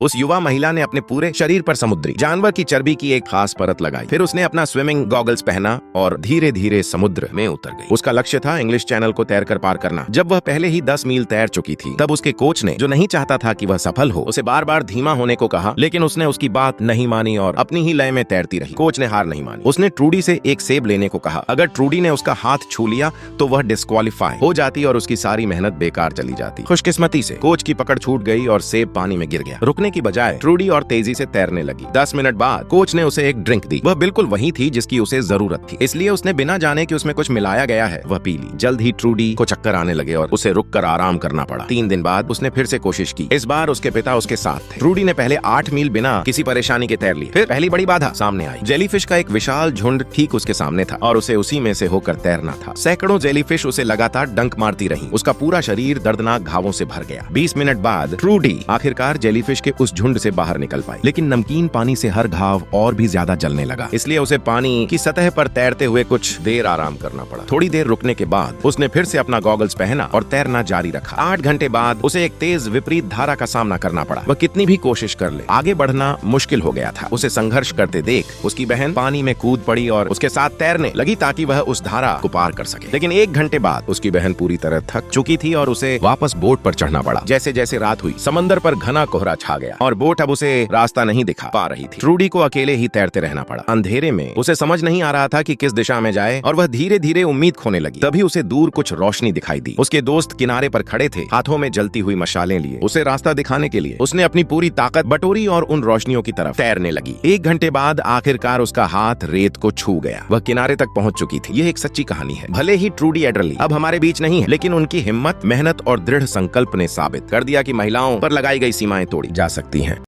उस युवा महिला ने अपने पूरे शरीर पर समुद्री जानवर की चर्बी की एक खास परत लगाई। फिर उसने अपना स्विमिंग गॉगल्स पहना और धीरे धीरे समुद्र में उतर गई। उसका लक्ष्य था इंग्लिश चैनल को तैरकर पार करना। जब वह पहले ही 10 मील तैर चुकी थी, तब उसके कोच ने, जो नहीं चाहता था कि वह सफल हो, उसे बार बार धीमा होने को कहा, लेकिन उसने उसकी बात नहीं मानी और अपनी ही लय में तैरती रही। कोच ने हार नहीं मानी। उसने ट्रूडी से एक सेब लेने को कहा। अगर ट्रूडी ने उसका हाथ छू लिया तो वह डिस्क्वालीफाई हो जाती और उसकी सारी मेहनत बेकार चली जाती। खुशकिस्मती से कोच की पकड़ छूट गई और सेब पानी में गिर गया। रुकने की बजाय ट्रूडी और तेजी से तैरने लगी। 10 मिनट बाद कोच ने उसे एक ड्रिंक दी। वह बिल्कुल वही थी जिसकी उसे जरूरत थी, इसलिए उसने बिना जाने कि उसमें कुछ मिलाया गया है वह पी ली। जल्द ही ट्रूडी को चक्कर आने लगे और उसे रुककर आराम करना पड़ा। 3 दिन बाद उसने फिर से कोशिश की। इस बार उसके पिता उसके साथ थे। ट्रूडी ने पहले 8 मील बिना किसी परेशानी के तैर ली। फिर पहली बड़ी बाधा सामने आई। जेलीफिश का एक विशाल झुंड ठीक उसके सामने था और उसे उसी में से होकर तैरना था। सैकड़ों जेलीफिश उसे लगातार डंक मारती रहीं। उसका पूरा शरीर दर्दनाक घावों से भर गया। 20 मिनट बाद ट्रूडी आखिरकार जेलीफिश के उस झुंड से बाहर निकल पाई, लेकिन नमकीन पानी से हर घाव और भी ज्यादा जलने लगा। इसलिए उसे पानी की सतह पर तैरते हुए कुछ देर आराम करना पड़ा। थोड़ी देर रुकने के बाद उसने फिर से अपना गॉगल्स पहना और तैरना जारी रखा। 8 घंटे बाद उसे एक तेज विपरीत धारा का सामना करना पड़ा। वह कितनी भी कोशिश कर ले, आगे बढ़ना मुश्किल हो गया था। उसे संघर्ष करते देख उसकी बहन पानी में कूद पड़ी और उसके साथ तैरने लगी ताकि वह उस धारा को पार कर सके। लेकिन 1 घंटे बाद उसकी बहन पूरी तरह थक चुकी थी और उसे वापस बोट पर चढ़ना पड़ा। जैसे जैसे रात हुई, समंदर पर घना कोहरा छा गया और बोट अब उसे रास्ता नहीं दिखा पा रही थी। ट्रूडी को अकेले ही तैरते रहना पड़ा। अंधेरे में उसे समझ नहीं आ रहा था कि किस दिशा में जाए और वह धीरे धीरे उम्मीद खोने लगी। तभी उसे दूर कुछ रोशनी दिखाई दी। उसके दोस्त किनारे पर खड़े थे, हाथों में जलती हुई मशालें लिए। उसे रास्ता दिखाने के लिए उसने अपनी पूरी ताकत बटोरी और उन रोशनियों की तरफ तैरने लगी। 1 घंटे बाद आखिरकार उसका हाथ रेत को छू गया। वह किनारे तक पहुंच चुकी थी। यह एक सच्ची कहानी है। भले ही ट्रूडी एडरली अब हमारे बीच नहीं है, लेकिन उनकी हिम्मत, मेहनत और दृढ़ संकल्प ने साबित कर दिया कि महिलाओं पर लगाई गई सीमाएं तोड़ी जा सकती हैं।